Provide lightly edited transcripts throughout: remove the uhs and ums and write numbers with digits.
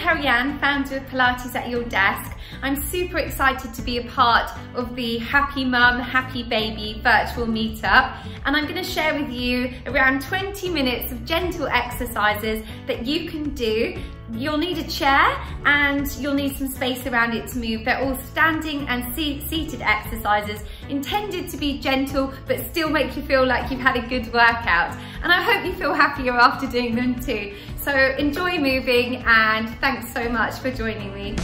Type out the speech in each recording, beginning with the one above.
Kerrie-Anne, founder of Pilates at Your Desk. I'm super excited to be a part of the Happy Mum, Happy Baby virtual meetup, and I'm going to share with you around 20 minutes of gentle exercises that you can do. You'll need a chair and you'll need some space around it to move. They're all standing and seated exercises intended to be gentle but still make you feel like you've had a good workout. And I hope you feel happier after doing them too. So enjoy moving, and thanks so much for joining me.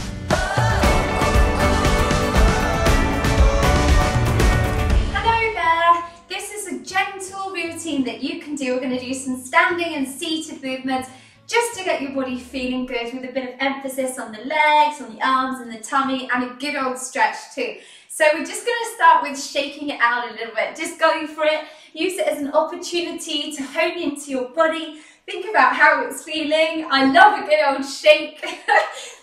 Hello there. This is a gentle routine that you can do. We're going to do some standing and seated movements just to get your body feeling good, with a bit of emphasis on the legs, on the arms and the tummy, and a good old stretch too. So we're just going to start with shaking it out a little bit, just going for it. Use it as an opportunity to hone into your body. Think about how it's feeling. I love a good old shake.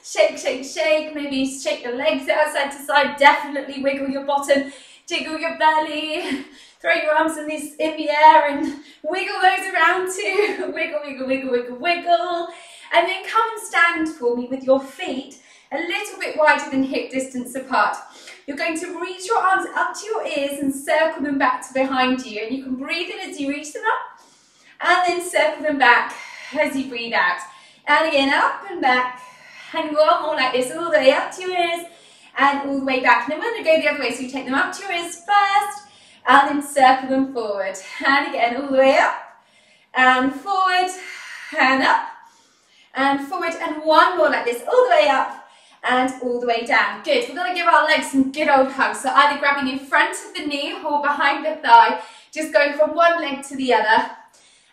Shake, shake, shake. Maybe shake your legs out side to side. Definitely wiggle your bottom, jiggle your belly. Throw your arms in the air and wiggle those around too. Wiggle, wiggle, wiggle, wiggle, wiggle. And then come and stand for me with your feet a little bit wider than hip distance apart. You're going to reach your arms up to your ears and circle them back to behind you. And you can breathe in as you reach them up, and then circle them back as you breathe out. And again, up and back. And one more like this, all the way up to your ears and all the way back. And then we're going to go the other way, so you take them up to your ears first, and then circle them forward. And again, all the way up, and forward, and up, and forward, and one more like this, all the way up, and all the way down. Good. We're going to give our legs some good old hugs. So either grabbing in front of the knee or behind the thigh, just going from one leg to the other.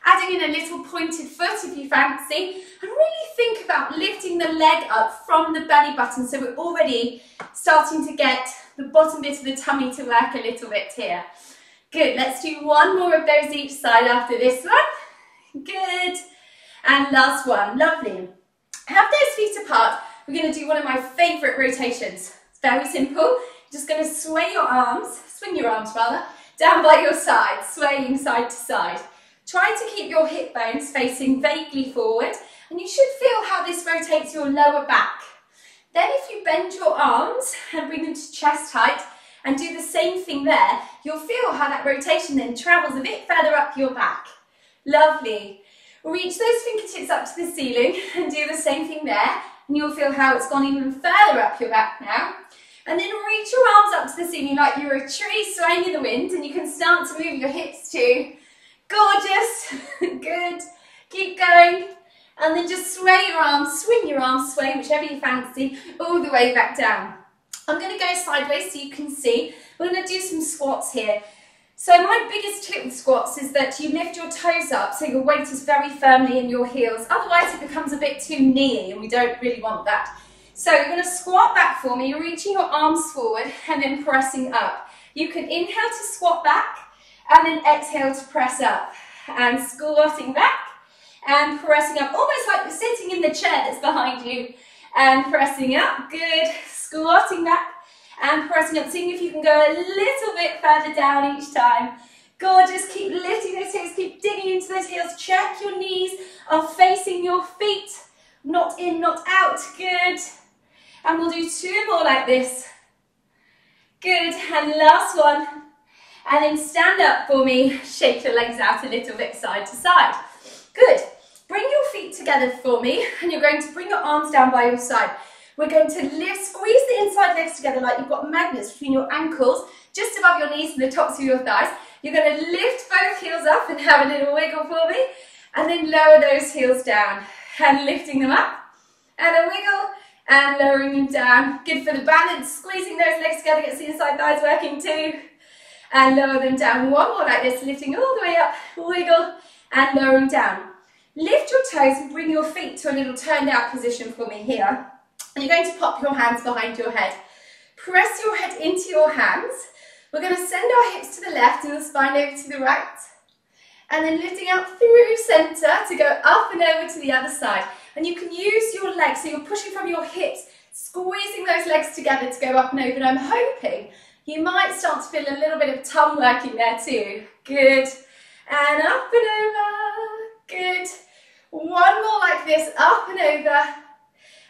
Adding in a little pointed foot if you fancy. And really think about lifting the leg up from the belly button, so we're already starting to get the bottom bit of the tummy to work a little bit here. Good. Let's do one more of those each side after this one. Good. And last one. Lovely. Have those feet apart. We're going to do one of my favourite rotations. It's very simple. You're just going to swing your arms rather, down by your side, swaying side to side. Try to keep your hip bones facing vaguely forward, and you should feel how this rotates your lower back. Then if you bend your arms and bring them to chest height and do the same thing there, you'll feel how that rotation then travels a bit further up your back. Lovely. Reach those fingertips up to the ceiling and do the same thing there. And you'll feel how it's gone even further up your back now. And then reach your arms up to the ceiling like you're a tree swaying in the wind, and you can start to move your hips too. Gorgeous. Good. Keep going. And then just sway your arms, swing your arms, sway whichever you fancy, all the way back down. I'm going to go sideways so you can see. We're going to do some squats here. So my biggest tip with squats is that you lift your toes up so your weight is very firmly in your heels. Otherwise it becomes a bit too knee-y, and we don't really want that. So you're going to squat back for me. You're reaching your arms forward and then pressing up. You can inhale to squat back and then exhale to press up. And squatting back and pressing up, almost like you're sitting in the chair that's behind you. And pressing up. Good. Squatting back and pressing up, seeing if you can go a little bit further down each time. Gorgeous. Keep lifting those hips, keep digging into those heels. Check your knees are facing your feet, not in, not out. Good. And we'll do two more like this. Good. And last one. And then stand up for me. Shake your legs out a little bit side to side. Good. Bring your feet together for me, and you're going to bring your arms down by your side. We're going to lift, squeeze the inside legs together like you've got magnets between your ankles, just above your knees and the tops of your thighs. You're going to lift both heels up and have a little wiggle for me, and then lower those heels down, and lifting them up, and a wiggle, and lowering them down. Good for the balance, squeezing those legs together, gets the inside thighs working too, and lower them down. One more like this, lifting all the way up, wiggle, and lowering down. Lift your toes and bring your feet to a little turned out position for me here. And you're going to pop your hands behind your head. Press your head into your hands. We're going to send our hips to the left and the spine over to the right. And then lifting out through centre to go up and over to the other side. And you can use your legs, so you're pushing from your hips, squeezing those legs together to go up and over. And I'm hoping you might start to feel a little bit of tongue working there too. Good. And up and over. Good. One more like this, up and over.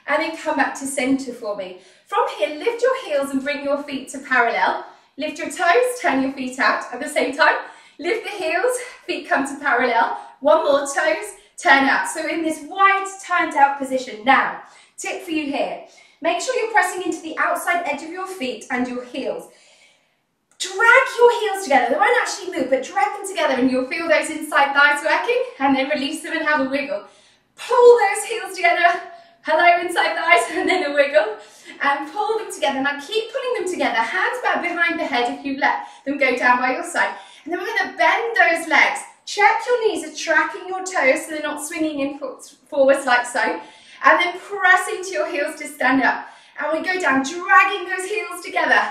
and then come back to center for me. From here, lift your heels and bring your feet to parallel. Lift your toes, turn your feet out at the same time. Lift the heels, feet come to parallel. One more, toes, turn out. So in this wide, turned out position. Now, tip for you here. Make sure you're pressing into the outside edge of your feet and your heels. Drag your heels together. They won't actually move, but drag them together and you'll feel those inside thighs working, and then release them and have a wiggle. Pull those heels together. Hello, inside thighs, and then a wiggle. And pull them together. Now keep pulling them together. Hands back behind the head if you let them go down by your side. And then we're going to bend those legs. Check your knees are tracking your toes so they're not swinging in forwards like so. And then press into your heels to stand up. And we go down, dragging those heels together.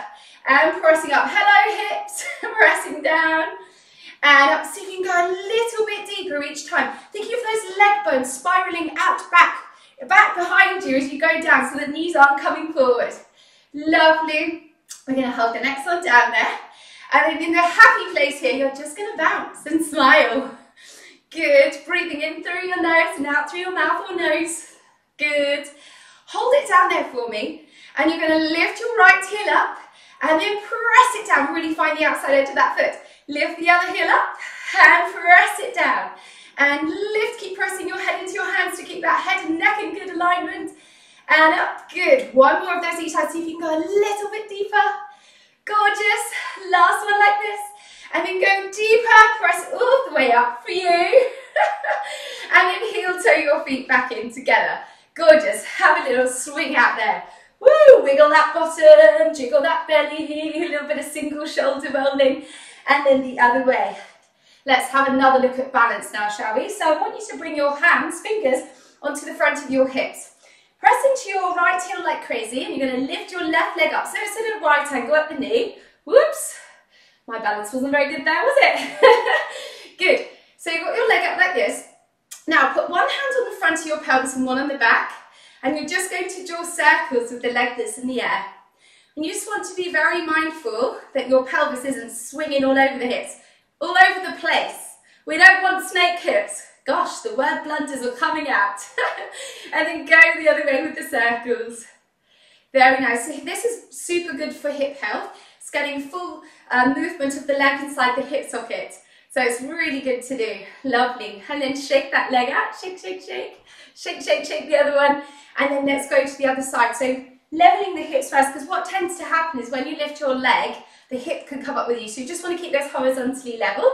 And pressing up. Hello, hips. Pressing down. And up. See if you can go a little bit deeper each time. Thinking of those leg bones spiraling out, back behind you as you go down so the knees aren't coming forward. Lovely. We're going to hold the next one down there. And then in the happy place here, you're just going to bounce and smile. Good. Breathing in through your nose and out through your mouth or nose. Good. Hold it down there for me. And you're going to lift your right heel up and then press it down. Really find the outside edge of that foot. Lift the other heel up and press it down. And lift, keep pressing your head into your hands to keep that head and neck in good alignment. And up, good. One more of those each time, see if you can go a little bit deeper. Gorgeous. Last one like this. And then go deeper, press all the way up for you. And then heel toe your feet back in together. Gorgeous. Have a little swing out there. Woo, wiggle that bottom, jiggle that belly, a little bit of single shoulder rolling. And then the other way. Let's have another look at balance now, shall we? So I want you to bring your hands, fingers, onto the front of your hips. Press into your right heel like crazy, and you're going to lift your left leg up. So it's at a right angle at the knee. Whoops. My balance wasn't very good there, was it? Good. So you've got your leg up like this. Now put one hand on the front of your pelvis and one on the back. And you're just going to draw circles with the leg that's in the air. And you just want to be very mindful that your pelvis isn't swinging all over the hips. All over the place. We don't want snake hips. Gosh, the word blunders are coming out. And then go the other way with the circles. Very nice. So this is super good for hip health. It's getting full movement of the leg inside the hip socket. So it's really good to do. Lovely. And then shake that leg out. Shake, shake, shake. Shake, shake, shake the other one. And then let's go to the other side. So leveling the hips first, because what tends to happen is when you lift your leg, the hip can come up with you. So you just want to keep those horizontally level.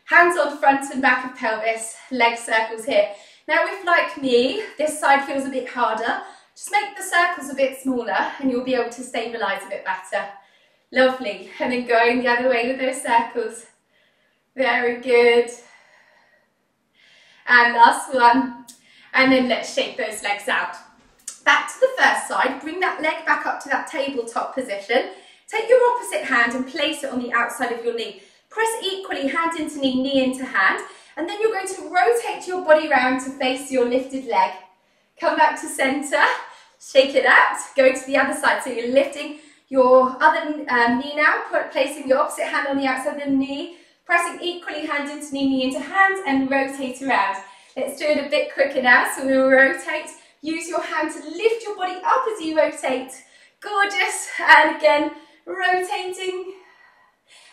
Hands on front and back of pelvis, leg circles here. Now if, like me, this side feels a bit harder, just make the circles a bit smaller and you'll be able to stabilise a bit better. Lovely. And then going the other way with those circles. Very good. And last one. And then let's shake those legs out. Back to the first side. Bring that leg back up to that tabletop position. Take your opposite hand and place it on the outside of your knee. Press equally, hand into knee, knee into hand. And then you're going to rotate your body around to face your lifted leg. Come back to centre, shake it out, go to the other side. So you're lifting your other knee now, placing your opposite hand on the outside of the knee, pressing equally hand into knee, knee into hand, and rotate around. Let's do it a bit quicker now. So we'll rotate. Use your hand to lift your body up as you rotate. Gorgeous. And again, rotating.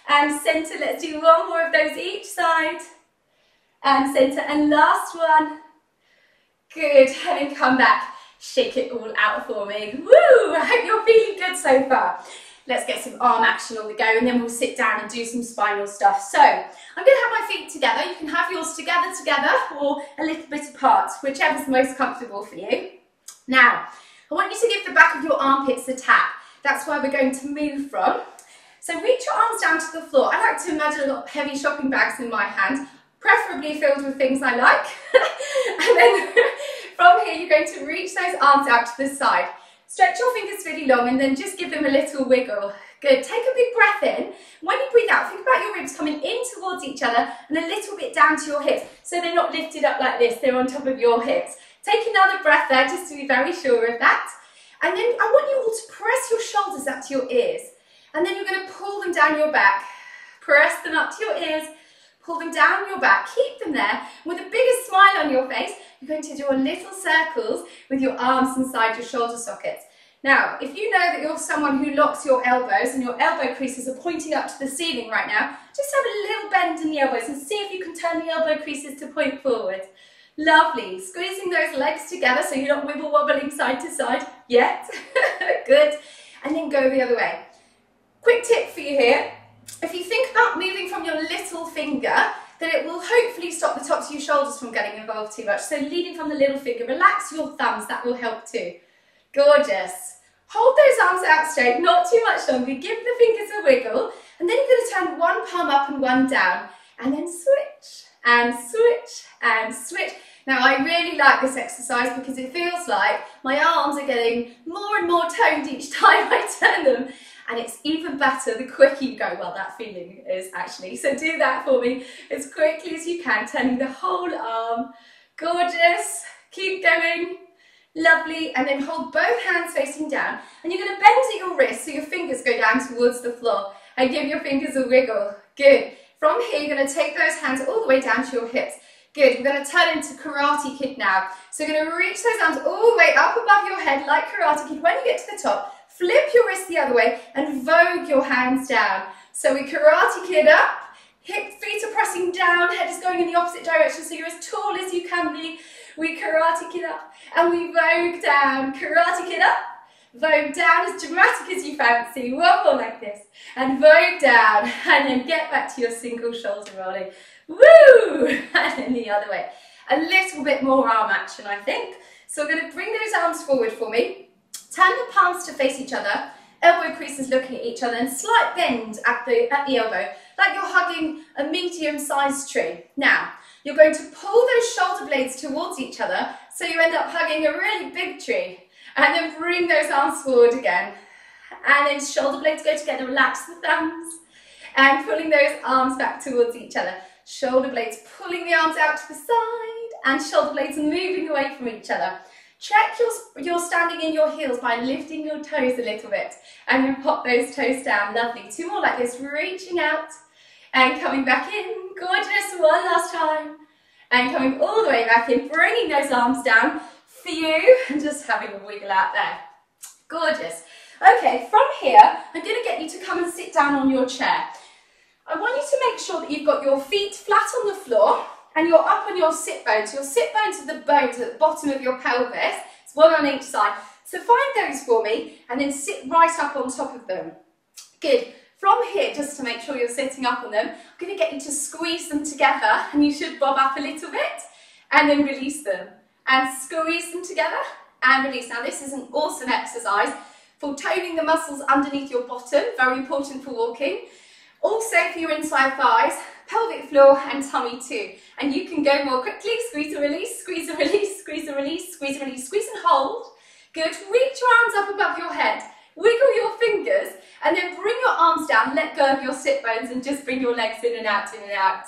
And centre. Let's do one more of those each side. And centre. And last one. Good. And then come back. Shake it all out for me. Woo! I hope you're feeling good so far. Let's get some arm action on the go, and then we'll sit down and do some spinal stuff. So I'm going to have my feet together. You can have yours together, or a little bit apart, whichever's most comfortable for you. Now, I want you to give the back of your armpits a tap. That's where we're going to move from. So reach your arms down to the floor. I like to imagine a lot of heavy shopping bags in my hand, preferably filled with things I like. And then from here, you're going to reach those arms out to the side. Stretch your fingers really long and then just give them a little wiggle. Good. Take a big breath in. When you breathe out, think about your ribs coming in towards each other and a little bit down to your hips. So they're not lifted up like this, they're on top of your hips. Take another breath there just to be very sure of that. And then I want you all to press your shoulders up to your ears. And then you're going to pull them down your back. Press them up to your ears. pull them down your back, keep them there. With the biggest smile on your face, you're going to draw little circles with your arms inside your shoulder sockets. Now, if you know that you're someone who locks your elbows and your elbow creases are pointing up to the ceiling right now, just have a little bend in the elbows and see if you can turn the elbow creases to point forward. Lovely. Squeezing those legs together so you're not wibble wobbling side to side yet. Good. And then go the other way. Quick tip for you here. If you think about moving from your little finger, then it will hopefully stop the tops of your shoulders from getting involved too much. So leading from the little finger, relax your thumbs, that will help too. Gorgeous. Hold those arms out straight, not too much longer. Give the fingers a wiggle. And then you're going to turn one palm up and one down. And then switch and switch and switch. Now I really like this exercise because it feels like my arms are getting more and more toned each time I turn them. And it's even better the quicker you go. Well, that feeling is actually. So do that for me as quickly as you can, turning the whole arm. Gorgeous. Keep going. Lovely. And then hold both hands facing down. And you're going to bend at your wrists so your fingers go down towards the floor. And give your fingers a wiggle. Good. From here, you're going to take those hands all the way down to your hips. Good. We're going to turn into Karate Kid now. So you're going to reach those arms all the way up above your head like Karate Kid. When you get to the top, flip your wrist the other way and vogue your hands down. So we Karate Kid up, feet are pressing down, head is going in the opposite direction so you're as tall as you can be. We Karate Kid up and we vogue down. Karate Kid up, vogue down as dramatic as you fancy. One more like this. And vogue down and then get back to your single shoulder rolling. Woo! And then the other way. A little bit more arm action, I think. So we're going to bring those arms forward for me. Turn the palms to face each other, elbow creases looking at each other, and slight bend at the elbow, like you're hugging a medium-sized tree. Now, you're going to pull those shoulder blades towards each other, so you end up hugging a really big tree. And then bring those arms forward again. And then shoulder blades go together, relax the thumbs, and pulling those arms back towards each other. Shoulder blades pulling the arms out to the side, and shoulder blades moving away from each other. Check you're standing in your heels by lifting your toes a little bit and then pop those toes down. Lovely. Two more like this, reaching out and coming back in. Gorgeous. One last time. And coming all the way back in, bringing those arms down for you and just having a wiggle out there. Gorgeous. Okay, from here, I'm going to get you to come and sit down on your chair. I want you to make sure that you've got your feet flat on the floor and you're up on your sit bones. Your sit bones are the bones at the bottom of your pelvis. It's one on each side. So find those for me and then sit right up on top of them. Good. From here, just to make sure you're sitting up on them, I'm going to get you to squeeze them together and you should bob up a little bit and then release them. And squeeze them together and release. Now this is an awesome exercise for toning the muscles underneath your bottom, very important for walking. Also for your inside thighs, pelvic floor and tummy too. And you can go more quickly, squeeze and release, squeeze and release, squeeze and release, squeeze and release, squeeze and hold. Good, reach your arms up above your head, wiggle your fingers and then bring your arms down, let go of your sit bones and just bring your legs in and out, in and out.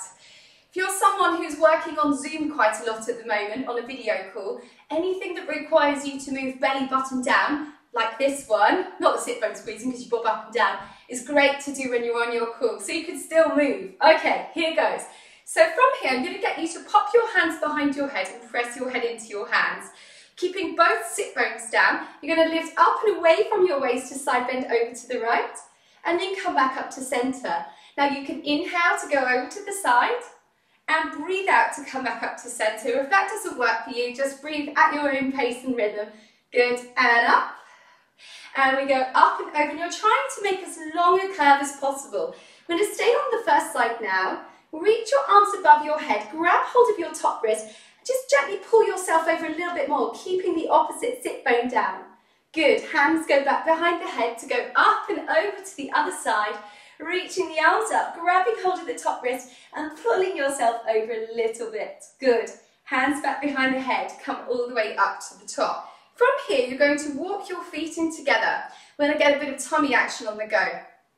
If you're someone who's working on Zoom quite a lot at the moment on a video call, anything that requires you to move belly button down, like this one, not the sit bone squeezing because you bob up and down, is great to do when you're on your call, so you can still move. Okay, here goes. So from here, I'm going to get you to pop your hands behind your head and press your head into your hands. Keeping both sit bones down, you're going to lift up and away from your waist to side bend over to the right, and then come back up to centre. Now you can inhale to go over to the side, and breathe out to come back up to centre. If that doesn't work for you, just breathe at your own pace and rhythm. Good, and up. And we go up and over, and you're trying to make as long a curve as possible. We're going to stay on the first side now. Reach your arms above your head, grab hold of your top wrist, and just gently pull yourself over a little bit more, keeping the opposite sit bone down. Good, hands go back behind the head to go up and over to the other side, reaching the arms up, grabbing hold of the top wrist and pulling yourself over a little bit. Good, hands back behind the head, come all the way up to the top. From here, you're going to walk your feet in together. We're going to get a bit of tummy action on the go.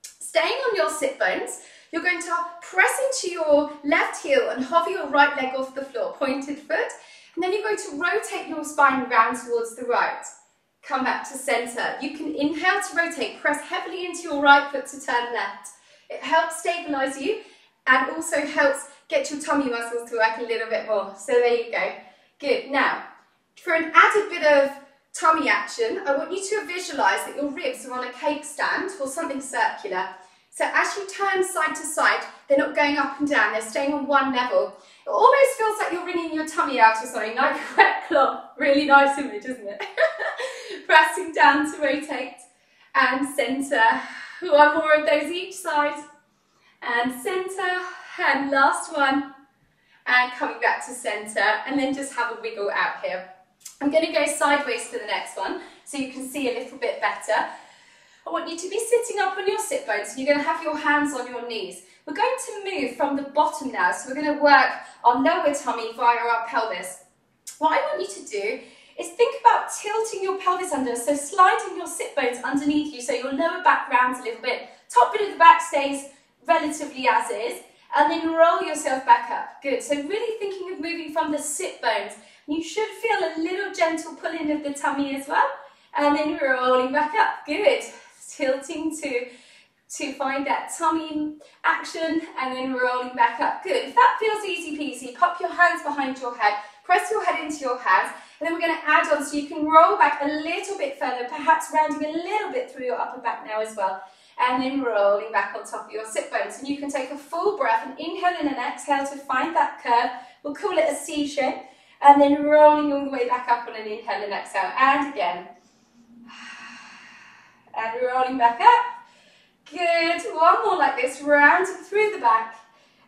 Staying on your sit bones, you're going to press into your left heel and hover your right leg off the floor, pointed foot, and then you're going to rotate your spine round towards the right. Come back to centre. You can inhale to rotate, press heavily into your right foot to turn left. It helps stabilise you and also helps get your tummy muscles to work a little bit more. So there you go. Good. Now, for an added bit of tummy action, I want you to visualise that your ribs are on a cake stand or something circular. So as you turn side to side, they're not going up and down, they're staying on one level. It almost feels like you're wringing your tummy out or something, like a wet cloth. Really nice image, isn't it? Pressing down to rotate and centre. One more of those each side. And centre, and last one. And coming back to centre, and then just have a wiggle out here. I'm going to go sideways to the next one, so you can see a little bit better. I want you to be sitting up on your sit bones, and you're going to have your hands on your knees. We're going to move from the bottom now, so we're going to work our lower tummy via our pelvis. What I want you to do is think about tilting your pelvis under, so sliding your sit bones underneath you, so your lower back rounds a little bit. Top bit of the back stays relatively as is, and then roll yourself back up. Good, so really thinking of moving from the sit bones. You should feel a little gentle pull in of the tummy as well, and then rolling back up. Good, tilting to find that tummy action, and then rolling back up. Good, if that feels easy peasy, pop your hands behind your head, press your head into your hands, and then we're going to add on so you can roll back a little bit further, perhaps rounding a little bit through your upper back now as well. And then rolling back on top of your sit bones. And you can take a full breath and inhale in and exhale to find that curve. We'll call it a C shape. And then rolling all the way back up on an inhale and exhale. And again. And rolling back up. Good. One more like this. Rounding through the back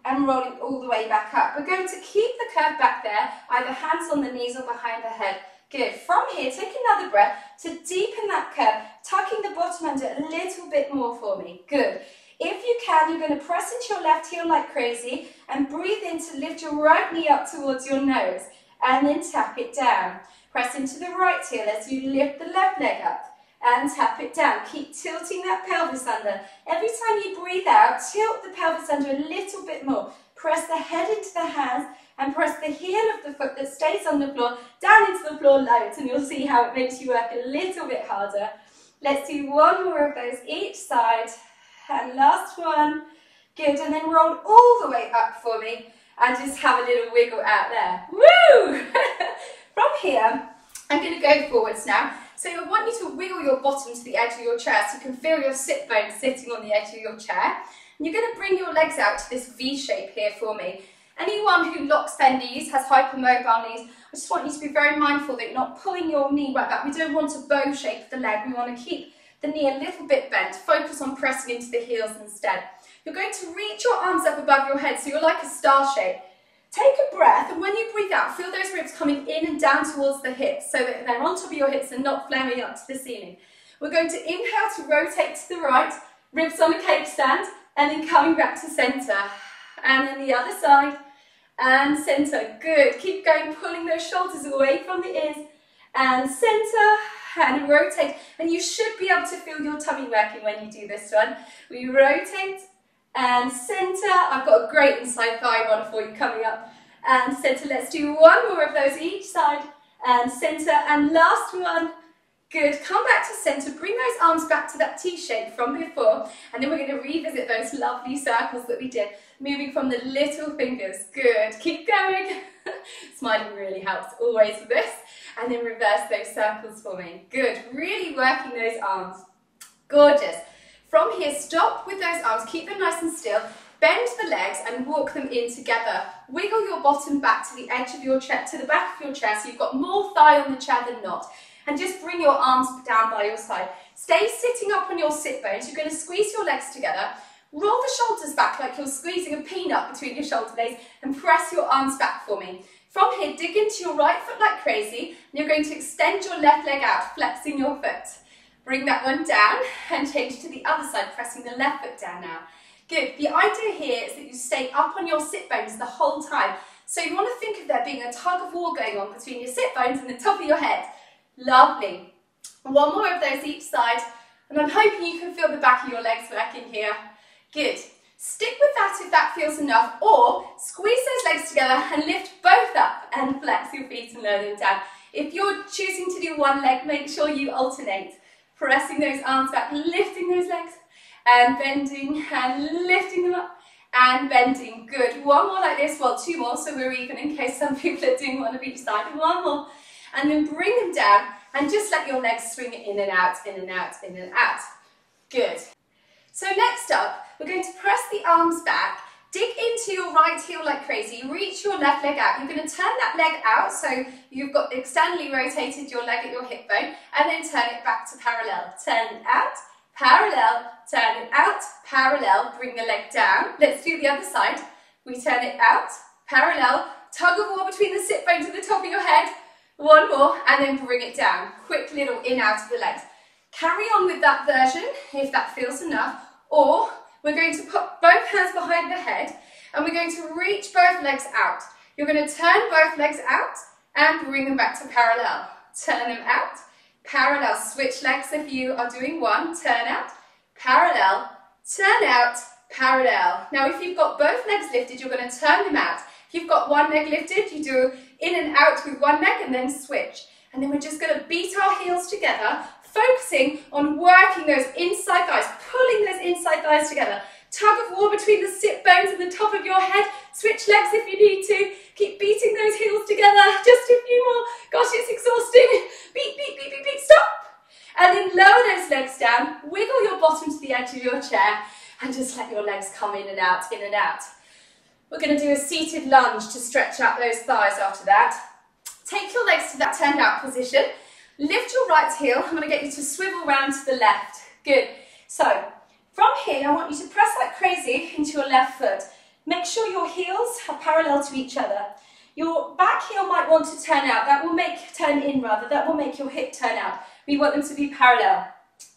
and rolling all the way back up. We're going to keep the curve back there, either hands on the knees or behind the head. Good. From here, take another breath to deepen that curve, tucking the bottom under a little bit more for me. Good. If you can, you're going to press into your left heel like crazy and breathe in to lift your right knee up towards your nose and then tap it down. Press into the right heel as you lift the left leg up and tap it down. Keep tilting that pelvis under. Every time you breathe out, tilt the pelvis under a little bit more. Press the head into the hands and press the heel of the foot that stays on the floor down into the floor loads, and you'll see how it makes you work a little bit harder. Let's do one more of those each side. And last one. Good, and then roll all the way up for me and just have a little wiggle out there. Woo! From here, I'm going to go forwards now. So I want you to wiggle your bottom to the edge of your chair so you can feel your sit bones sitting on the edge of your chair. And you're going to bring your legs out to this V shape here for me. Anyone who locks their knees, has hypermobile knees, I just want you to be very mindful that you're not pulling your knee right back. We don't want to bow shape the leg. We want to keep the knee a little bit bent. Focus on pressing into the heels instead. You're going to reach your arms up above your head so you're like a star shape. Take a breath, and when you breathe out, feel those ribs coming in and down towards the hips so that they're on top of your hips and not flaring up to the ceiling. We're going to inhale to rotate to the right, ribs on a cake stand, and then coming back to centre. And then the other side. And centre, good. Keep going, pulling those shoulders away from the ears. And centre, and rotate. And you should be able to feel your tummy working when you do this one. We rotate and centre. I've got a great inside thigh one for you coming up. And centre, let's do one more of those each side. And centre, and last one. Good, come back to centre, bring those arms back to that T shape from before, and then we're going to revisit those lovely circles that we did, moving from the little fingers. Good, keep going. Smiling really helps always with this, and then reverse those circles for me. Good, really working those arms. Gorgeous. From here, stop with those arms, keep them nice and still, bend the legs and walk them in together. Wiggle your bottom back to the edge of your chair, to the back of your chair, so you've got more thigh on the chair than not. And just bring your arms down by your side. Stay sitting up on your sit bones. You're going to squeeze your legs together. Roll the shoulders back like you're squeezing a peanut between your shoulder blades and press your arms back for me. From here, dig into your right foot like crazy. And you're going to extend your left leg out, flexing your foot. Bring that one down and change to the other side, pressing the left foot down now. Good. The idea here is that you stay up on your sit bones the whole time. So you want to think of there being a tug of war going on between your sit bones and the top of your head. Lovely. One more of those each side, and I'm hoping you can feel the back of your legs working here. Good. Stick with that if that feels enough, or squeeze those legs together and lift both up and flex your feet and lower them down. If you're choosing to do one leg, make sure you alternate. Pressing those arms back, lifting those legs, and bending and lifting them up, and bending. Good. One more like this, well, two more, so we're even in case some people are doing one of each side. One more. And then bring them down and just let your legs swing in and out, in and out, in and out. Good. So next up, we're going to press the arms back, dig into your right heel like crazy, reach your left leg out. You're going to turn that leg out, so you've got externally rotated your leg at your hip bone, and then turn it back to parallel. Turn it out, parallel, turn it out, parallel, bring the leg down. Let's do the other side. We turn it out, parallel, tug of war between the sit bones at the top of your head. One more, and then bring it down. Quick little in out of the legs. Carry on with that version, if that feels enough, or we're going to put both hands behind the head, and we're going to reach both legs out. You're going to turn both legs out, and bring them back to parallel. Turn them out, parallel. Switch legs if you are doing one. Turn out, parallel, turn out, parallel. Now if you've got both legs lifted, you're going to turn them out. If you've got one leg lifted, you do in and out with one leg and then switch. And then we're just going to beat our heels together, focusing on working those inside thighs, pulling those inside thighs together. Tug of war between the sit bones and the top of your head. Switch legs if you need to. Keep beating those heels together. Just a few more. Gosh, it's exhausting. Beat, beat, beat, beat, beat. Stop. And then lower those legs down. Wiggle your bottom to the edge of your chair and just let your legs come in and out, in and out. We're going to do a seated lunge to stretch out those thighs after that. Take your legs to that turned out position. Lift your right heel. I'm going to get you to swivel round to the left. Good. So from here, I want you to press like crazy into your left foot. Make sure your heels are parallel to each other. Your back heel might want to turn out. That will turn in rather. That will make your hip turn out. We want them to be parallel.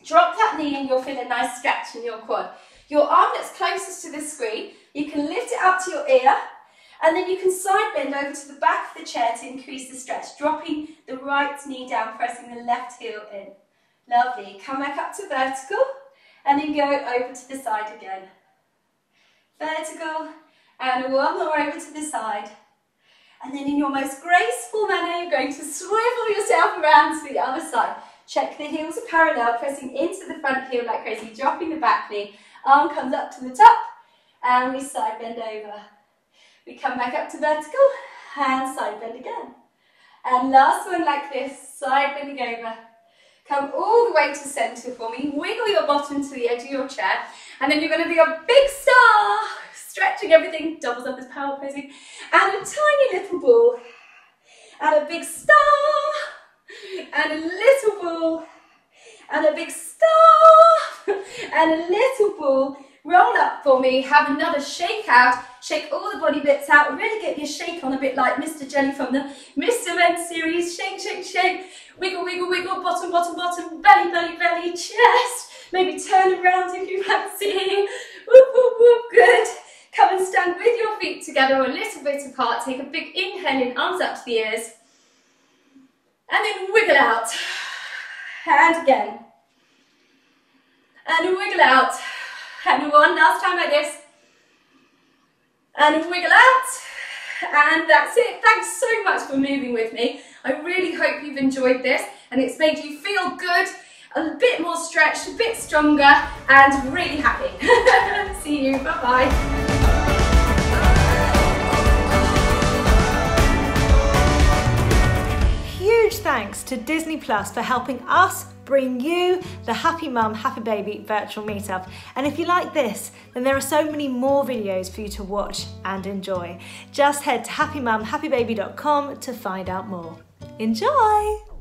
Drop that knee and you'll feel a nice stretch in your quad. Your arm that's closest to the screen, you can lift it up to your ear, and then you can side bend over to the back of the chair to increase the stretch, dropping the right knee down, pressing the left heel in. Lovely. Come back up to vertical, and then go over to the side again. Vertical, and one more over to the side. And then in your most graceful manner, you're going to swivel yourself around to the other side. Check the heels are parallel, pressing into the front heel like crazy, dropping the back knee. Arm comes up to the top, and we side bend over. We come back up to vertical, and side bend again. And last one like this, side bending over. Come all the way to centre for me, wiggle your bottom to the edge of your chair, and then you're going to be a big star, stretching everything, doubles up as power posing, and a tiny little ball, and a big star, and a little ball, and a big star, and a little ball. Roll up for me, have another shake out, shake all the body bits out, really get your shake on a bit like Mr. Jelly from the Mr. Men series. Shake, shake, shake, wiggle, wiggle, wiggle, bottom, bottom, bottom, belly, belly, belly, chest. Maybe turn around if you fancy. Whoop, whoop, whoop, good. Come and stand with your feet together a little bit apart. Take a big inhale in, arms up to the ears. And then wiggle out. And again. And wiggle out. And one last time like this. And wiggle out. And that's it. Thanks so much for moving with me. I really hope you've enjoyed this and it's made you feel good, a bit more stretched, a bit stronger, and really happy. See you. Bye-bye. Huge thanks to Disney Plus for helping us bring you the Happy Mum, Happy Baby virtual meetup. And if you like this, then there are so many more videos for you to watch and enjoy. Just head to happymumhappybaby.com to find out more. Enjoy!